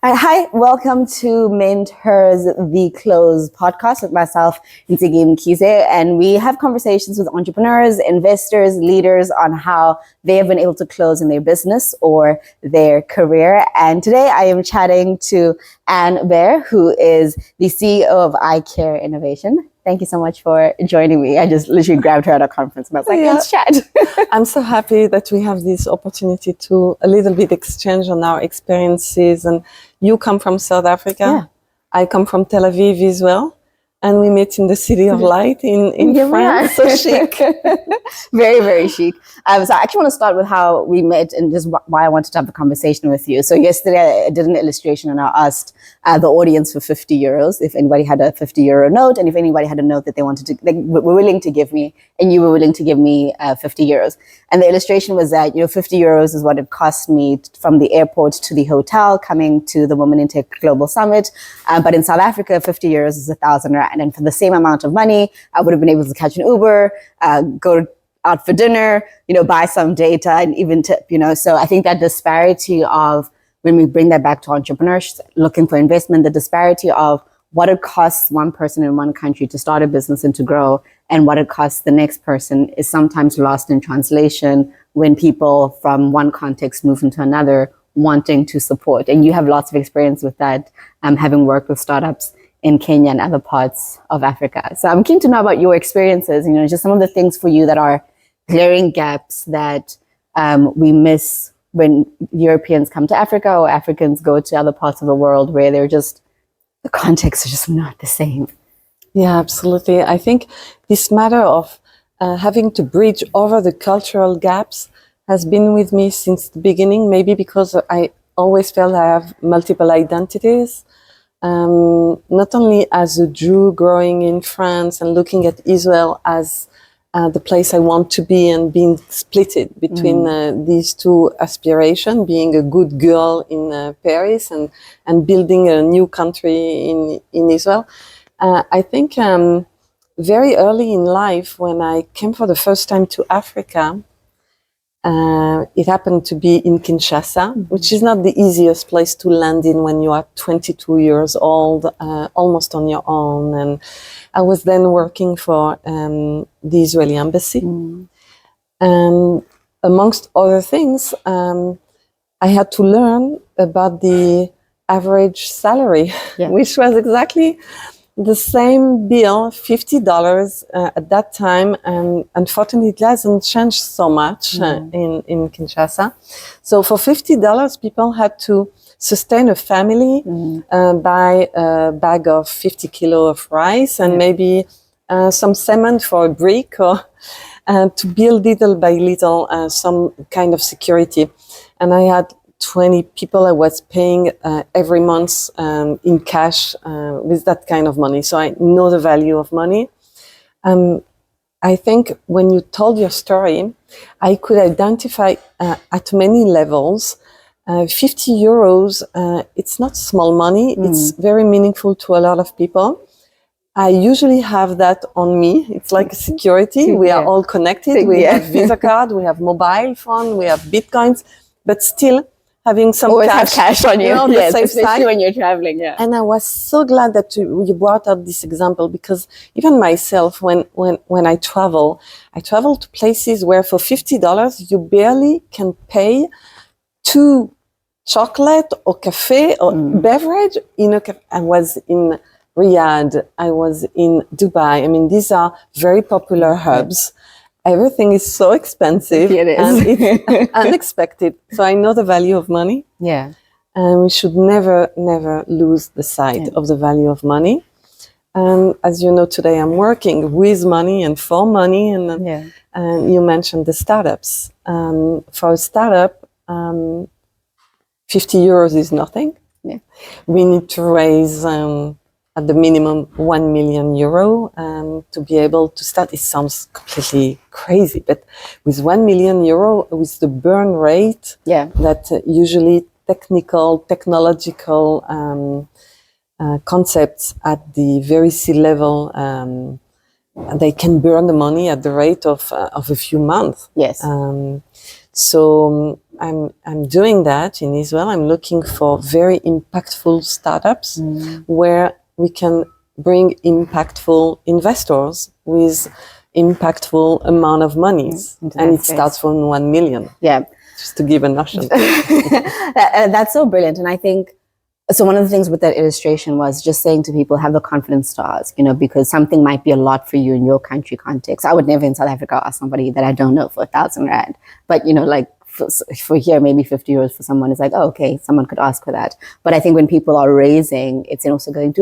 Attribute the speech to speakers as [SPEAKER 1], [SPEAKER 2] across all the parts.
[SPEAKER 1] Hi, welcome to MentHer's The Close podcast with myself, Ntsigi Mkhize, and we have conversations with entrepreneurs, investors, leaders on how they have been able to close in their business or their career. And today I am chatting to Anne Baer, who is the CEO of iKare Innovation. Thank you so much for joining me. I just literally grabbed her at a conference and I was like, let's chat.
[SPEAKER 2] I'm so happy that we have this opportunity to a little bit exchange on our experiences. And you come from South Africa.
[SPEAKER 1] Yeah.
[SPEAKER 2] I come from Tel Aviv as well. And we met in the City of Light in France. So chic.
[SPEAKER 1] Very, very chic. So I actually want to start with how we met and just why I wanted to have a conversation with you. So yesterday I did an illustration and I asked the audience for 50 euros if anybody had a 50 euro note and if anybody had a note that they wanted to, they were willing to give me, and you were willing to give me 50 euros. And the illustration was that, 50 euros is what it cost me from the airport to the hotel coming to the Women in Tech Global Summit. But in South Africa, 50 euros is 1,000 rand. And for the same amount of money, I would have been able to catch an Uber, go out for dinner, buy some data and even tip, So I think that disparity of, when we bring that back to entrepreneurs looking for investment, the disparity of what it costs one person in one country to start a business and to grow and what it costs the next person is sometimes lost in translation when people from one context move into another wanting to support. And you have lots of experience with that, having worked with startups in Kenya and other parts of Africa. So I'm keen to know about your experiences, just some of the things for you that are glaring gaps that we miss when Europeans come to Africa or Africans go to other parts of the world where the contexts are just not the same.
[SPEAKER 2] Yeah, absolutely. I think this matter of having to bridge over the cultural gaps has been with me since the beginning, maybe because I always felt I have multiple identities. Not only as a Jew growing in France and looking at Israel as the place I want to be and being splitted between these two aspirations, being a good girl in Paris and building a new country in Israel. I think very early in life, when I came for the first time to Africa, it happened to be in Kinshasa, which is not the easiest place to land in when you are 22 years old, almost on your own. And I was then working for the Israeli embassy. And amongst other things, I had to learn about the average salary, which was exactly the same bill, $50 at that time, and unfortunately it hasn't changed so much in Kinshasa. So for $50, people had to sustain a family, buy a bag of 50 kilo of rice and maybe some cement for a brick, or to build little by little some kind of security. And I had 20 people I was paying every month in cash with that kind of money. So I know the value of money. I think when you told your story, I could identify at many levels. 50 euros, it's not small money. It's very meaningful to a lot of people. I usually have that on me. It's like a security. We are all connected. We have Visa card, we have mobile phone, we have Bitcoins, but still, having some
[SPEAKER 1] always have cash on you,
[SPEAKER 2] yes, especially
[SPEAKER 1] when you're traveling. Yeah.
[SPEAKER 2] And I was so glad that you brought up this example, because even myself, when I travel to places where for $50 you barely can pay 2 chocolate or cafe or beverage in a cafe. I was in Riyadh, I was in Dubai. I mean, these are very popular hubs. Everything is so expensive and it's unexpected. So I know the value of money.
[SPEAKER 1] Yeah.
[SPEAKER 2] And we should never lose the sight of the value of money. And as you know, today I'm working with money and for money. And you mentioned the startups. For a startup, 50 euros is nothing. Yeah. We need to raise at the minimum 1 million euro to be able to start. It sounds completely crazy, but with 1 million euro, with the burn rate that usually technological concepts at the very C-level they can burn the money at the rate of a few months.
[SPEAKER 1] Yes.
[SPEAKER 2] So I'm doing that in Israel. I'm looking for very impactful startups where we can bring impactful investors with impactful amount of monies, and it starts from 1 million.
[SPEAKER 1] Yeah,
[SPEAKER 2] just to give a notion.
[SPEAKER 1] That's so brilliant, and I think. So one of the things with that illustration was just saying to people, have the confidence to ask, because something might be a lot for you in your country context. I would never in South Africa ask somebody that I don't know for 1,000 rand. But, like for here, maybe 50 euros for someone is like, oh, okay, someone could ask for that. But I think when people are raising, it's also going,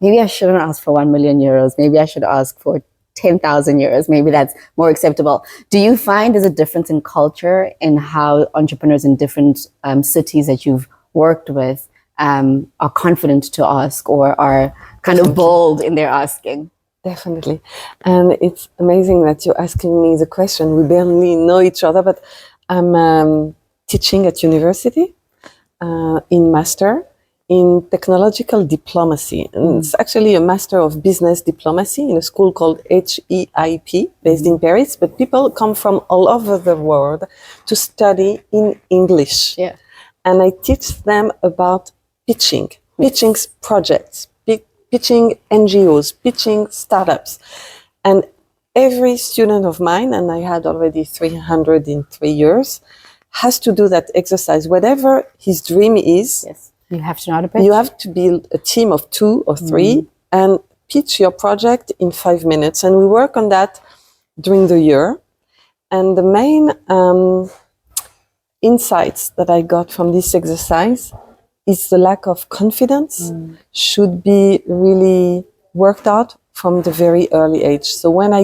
[SPEAKER 1] maybe I shouldn't ask for 1 million euros. Maybe I should ask for 10,000 euros. Maybe that's more acceptable. Do you find there's a difference in culture in how entrepreneurs in different cities that you've worked with are confident to ask or are kind of bold in their asking?
[SPEAKER 2] Definitely. And it's amazing that you're asking me the question. We barely know each other, but I'm teaching at university in master in technological diplomacy. And it's actually a master of business diplomacy in a school called HEIP based in Paris, but people come from all over the world to study in English.
[SPEAKER 1] Yeah.
[SPEAKER 2] And I teach them about pitching projects, pitching NGOs, pitching startups. And every student of mine, and I had already 300 in 3 years, has to do that exercise. Whatever his dream is,
[SPEAKER 1] yes. You have to know how to pitch.
[SPEAKER 2] You have to build a team of 2 or 3 and pitch your project in 5 minutes. And we work on that during the year. And the main insights that I got from this exercise is the lack of confidence should be really worked out from the very early age. So when I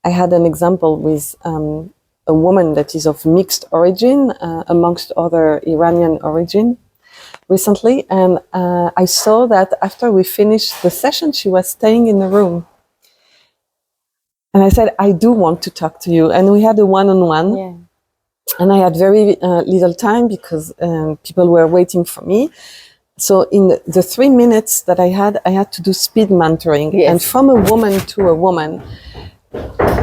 [SPEAKER 2] had an example with a woman that is of mixed origin, amongst other Iranian origin recently. And I saw that after we finished the session, she was staying in the room. And I said, I do want to talk to you. And we had a one-on-one.
[SPEAKER 1] Yeah.
[SPEAKER 2] And I had very little time because people were waiting for me. So in the 3 minutes that I had to do speed mentoring.
[SPEAKER 1] Yes.
[SPEAKER 2] And from a woman to a woman,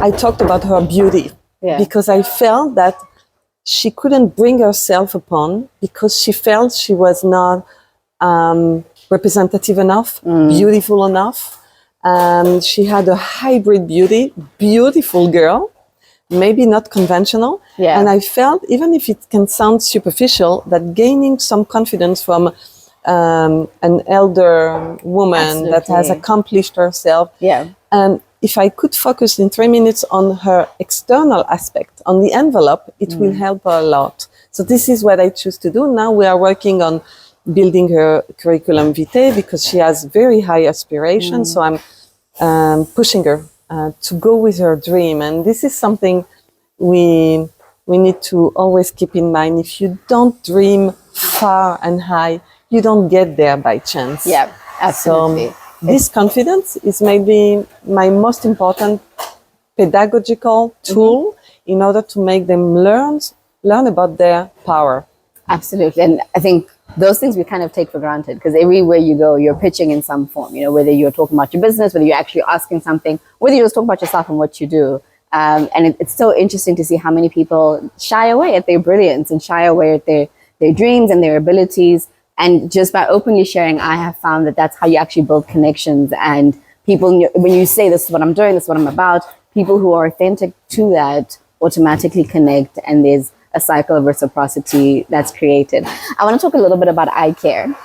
[SPEAKER 2] I talked about her beauty.
[SPEAKER 1] Yeah.
[SPEAKER 2] Because I felt that she couldn't bring herself upon because she felt she was not representative enough, beautiful enough. She had a hybrid beauty, beautiful girl, maybe not conventional.
[SPEAKER 1] Yeah.
[SPEAKER 2] And I felt, even if it can sound superficial, that gaining some confidence from an elder woman
[SPEAKER 1] Absolutely.
[SPEAKER 2] that has accomplished herself.
[SPEAKER 1] Yeah.
[SPEAKER 2] And if I could focus in 3 minutes on her external aspect, on the envelope, it will help her a lot. So this is what I choose to do. Now we are working on building her curriculum vitae because she has very high aspirations. So I'm pushing her to go with her dream. And this is something we need to always keep in mind. If you don't dream far and high, you don't get there by chance.
[SPEAKER 1] Yeah, absolutely.
[SPEAKER 2] So, this confidence is maybe my most important pedagogical tool in order to make them learn about their power.
[SPEAKER 1] Absolutely. And I think those things we kind of take for granted because everywhere you go, you're pitching in some form, whether you're talking about your business, whether you're actually asking something, whether you're just talking about yourself and what you do. And it's so interesting to see how many people shy away at their brilliance and shy away at their dreams and their abilities. And just by openly sharing, I have found that that's how you actually build connections. And people, when you say, this is what I'm doing, this is what I'm about, people who are authentic to that automatically connect. And there's a cycle of reciprocity that's created. I want to talk a little bit about iKare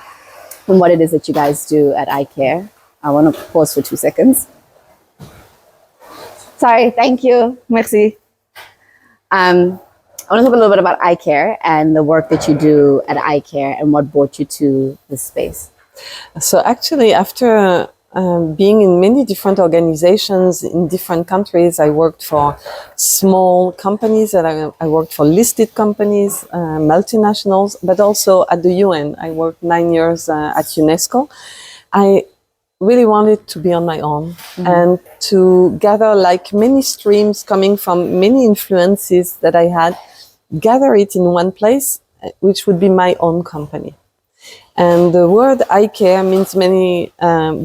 [SPEAKER 1] and what it is that you guys do at iKare. I want to pause for 2 seconds. Sorry, thank you. Merci. I want to talk a little bit about iKare and the work that you do at iKare and what brought you to this space.
[SPEAKER 2] So actually, after being in many different organizations in different countries, I worked for small companies and I worked for listed companies, multinationals, but also at the UN. I worked 9 years at UNESCO. I really wanted to be on my own and to gather, like many streams coming from many influences that I had, gather it in one place, which would be my own company. And the word iKare means many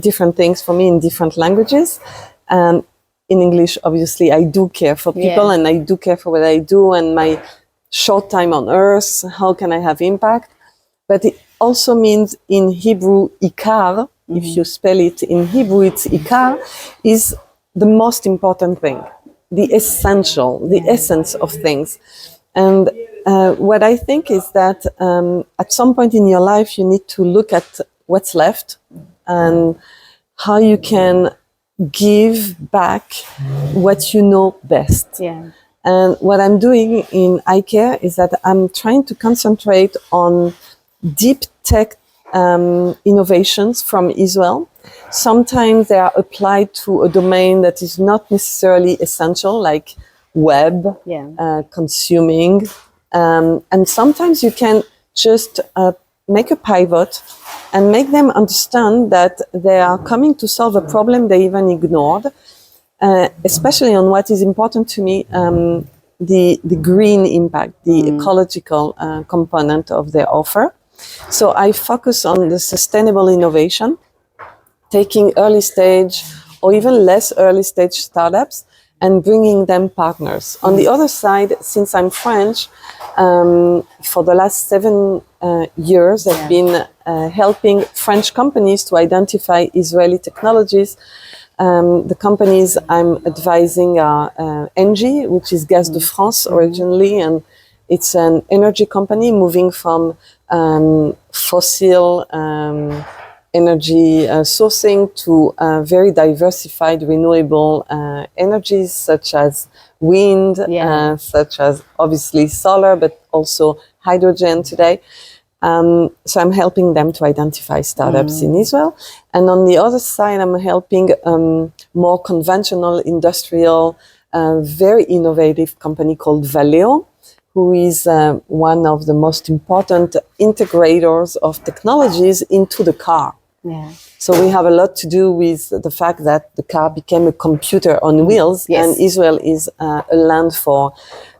[SPEAKER 2] different things for me in different languages. And in English, obviously, I do care for people, and I do care for what I do and my short time on earth. How can I have impact? But it also means in Hebrew, iKare. If you spell it in Hebrew, it's iKare, is the most important thing, the essential, the essence of things. And what I think is that at some point in your life, you need to look at what's left and how you can give back what you know best.
[SPEAKER 1] Yeah.
[SPEAKER 2] And what I'm doing in iKare is that I'm trying to concentrate on deep tech innovations from Israel. Sometimes they are applied to a domain that is not necessarily essential, like web, consuming. And sometimes you can just make a pivot and make them understand that they are coming to solve a problem they even ignored, especially on what is important to me, the green impact, the ecological component of their offer. So I focus on the sustainable innovation, taking early stage or even less early stage startups and bringing them partners. On the other side, since I'm French, for the last 7 years, I've been helping French companies to identify Israeli technologies. The companies I'm advising are ENGIE, which is Gaz de France originally, and it's an energy company moving from fossil energy sourcing to very diversified renewable energies such as wind, such as obviously solar, but also hydrogen today. So I'm helping them to identify startups in Israel. And on the other side, I'm helping more conventional industrial, very innovative company called Valeo, who is one of the most important integrators of technologies into the car.
[SPEAKER 1] Yeah.
[SPEAKER 2] So we have a lot to do with the fact that the car became a computer on wheels, and Israel is a land for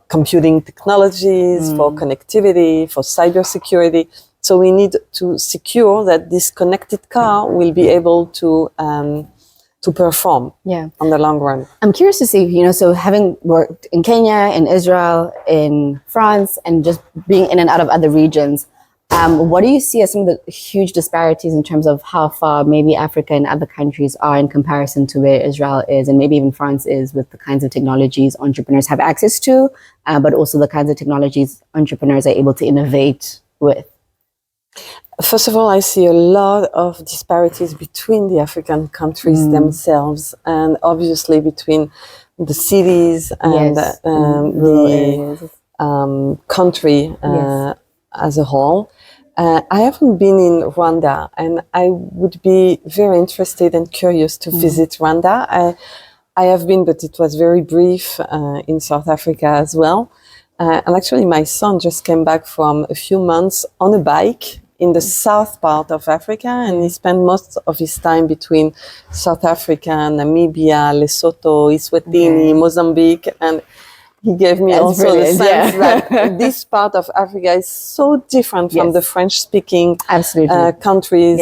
[SPEAKER 2] computing technologies, for connectivity, for cybersecurity. So we need to secure that this connected car will be able to perform on the long run.
[SPEAKER 1] I'm curious to see, so having worked in Kenya, in Israel, in France, and just being in and out of other regions, what do you see as some of the huge disparities in terms of how far maybe Africa and other countries are in comparison to where Israel is and maybe even France is with the kinds of technologies entrepreneurs have access to, but also the kinds of technologies entrepreneurs are able to innovate with?
[SPEAKER 2] First of all, I see a lot of disparities between the African countries themselves, and obviously between the cities and the country as a whole. I haven't been in Rwanda, and I would be very interested and curious to visit Rwanda. I have been, but it was very brief, in South Africa as well. And actually, my son just came back from a few months on a bike in the south part of Africa, and he spent most of his time between South Africa, Namibia, Lesotho, Eswatini, Mozambique, and he gave me also the sense that this part of Africa is so different from the French-speaking countries.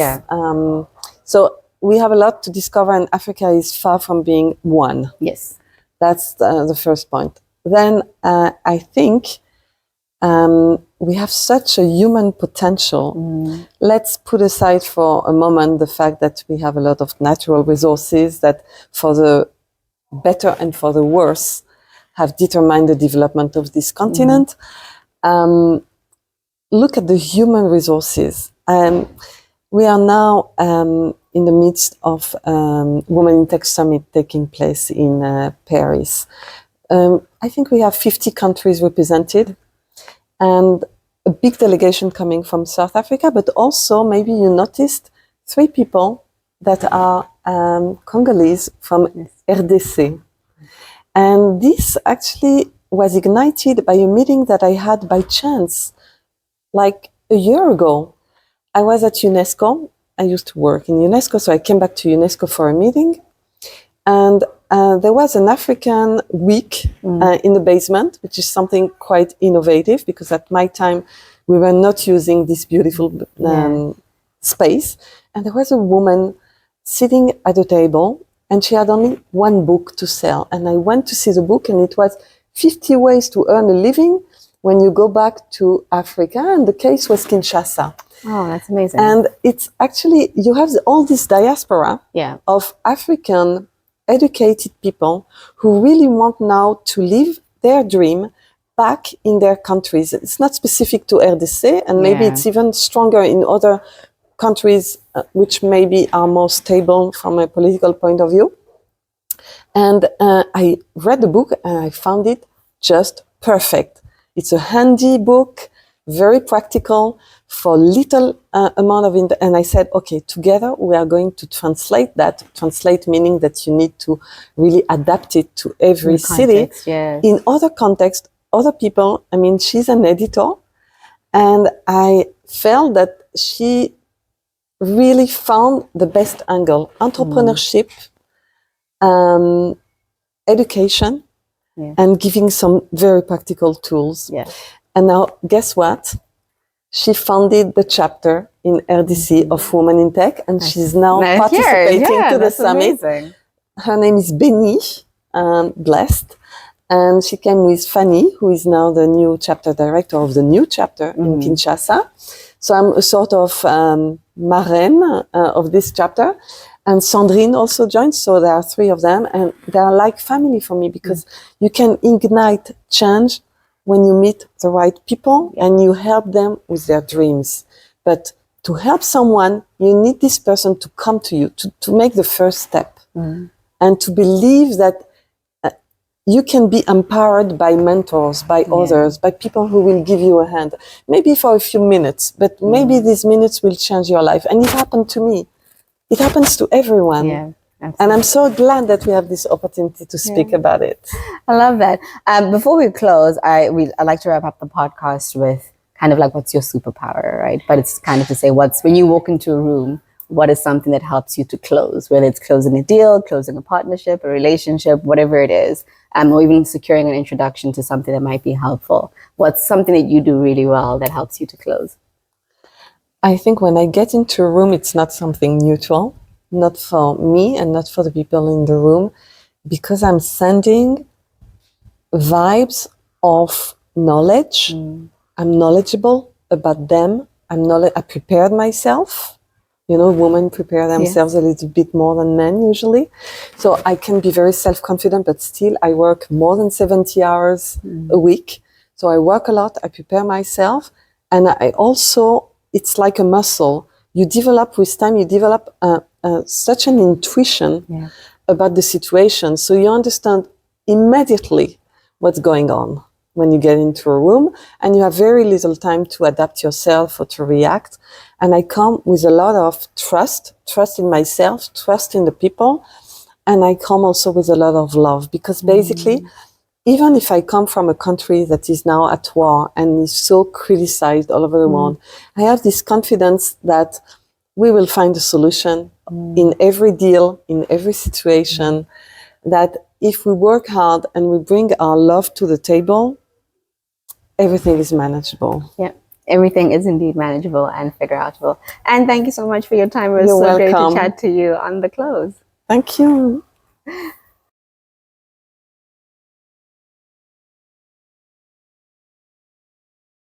[SPEAKER 2] So we have a lot to discover, and Africa is far from being one.
[SPEAKER 1] Yes.
[SPEAKER 2] That's the first point. Then I think we have such a human potential. Let's put aside for a moment the fact that we have a lot of natural resources that, for the better and for the worse, have determined the development of this continent. Look at the human resources. We are now in the midst of Women in Tech Summit taking place in Paris. I think we have 50 countries represented, and a big delegation coming from South Africa, but also, maybe you noticed, 3 people that are Congolese from RDC. And this actually was ignited by a meeting that I had by chance, like a year ago. I was at UNESCO. I used to work in UNESCO, so I came back to UNESCO for a meeting. And there was an African week in the basement, which is something quite innovative, because at my time, we were not using this beautiful space, and there was a woman sitting at a table, and she had only one book to sell. And I went to see the book, and it was 50 ways to earn a living when you go back to Africa, and the case was Kinshasa.
[SPEAKER 1] Oh, that's amazing.
[SPEAKER 2] And it's actually, you have all this diaspora of African educated people who really want now to live their dream back in their countries. It's not specific to RDC, and maybe it's even stronger in other countries which maybe are more stable from a political point of view. And I read the book and I found it just perfect. It's a handy book, very practical, for little amount of, and I said, okay, together we are going to translate that. Translate meaning that you need to really adapt it to every city. In other contexts, other people, I mean, she's an editor, and I felt that she really found the best angle. Entrepreneurship, education, and giving some very practical tools. And now, guess what? She founded the chapter in RDC of Women in Tech, and she's now participating to the summit. Amazing. Her name is Benny, blessed. And she came with Fanny, who is now the new chapter director of the new chapter in Kinshasa. So I'm a sort of marraine of this chapter. And Sandrine also joined, so there are 3 of them. And they are like family for me, because you can ignite change when you meet the right people and you help them with their dreams. But to help someone, you need this person to come to you, to make the first step, and to believe that you can be empowered by mentors, by others, by people who will give you a hand, maybe for a few minutes, but maybe these minutes will change your life. And it happened to me. It happens to everyone. And I'm so glad that we have this opportunity to speak about it.
[SPEAKER 1] I love that. Before we close, I like to wrap up the podcast with kind of like, what's your superpower, right? But it's kind of to say, when you walk into a room, what is something that helps you to close, whether it's closing a deal, closing a partnership, a relationship, whatever it is, or even securing an introduction to something that might be helpful. What's something that you do really well that helps you to close?
[SPEAKER 2] I think when I get into a room, it's not something neutral, not for me and not for the people in the room, because I'm sending vibes of knowledge. I'm knowledgeable about them. I prepared myself. You know, women prepare themselves a little bit more than men usually. So I can be very self-confident, but still I work more than 70 hours a week. So I work a lot, I prepare myself. And I also, it's like a muscle. You develop with time, you develop such an intuition about the situation. So you understand immediately what's going on when you get into a room, and you have very little time to adapt yourself or to react. And I come with a lot of trust in myself, trust in the people. And I come also with a lot of love, because basically, even if I come from a country that is now at war and is so criticized all over the world, I have this confidence that we will find a solution in every deal, in every situation, that if we work hard and we bring our love to the table, everything is manageable.
[SPEAKER 1] Yeah, everything is indeed manageable and figure outable. And thank you so much for your time. It was
[SPEAKER 2] You're
[SPEAKER 1] so
[SPEAKER 2] welcome.
[SPEAKER 1] great to chat to you on the close.
[SPEAKER 2] Thank you.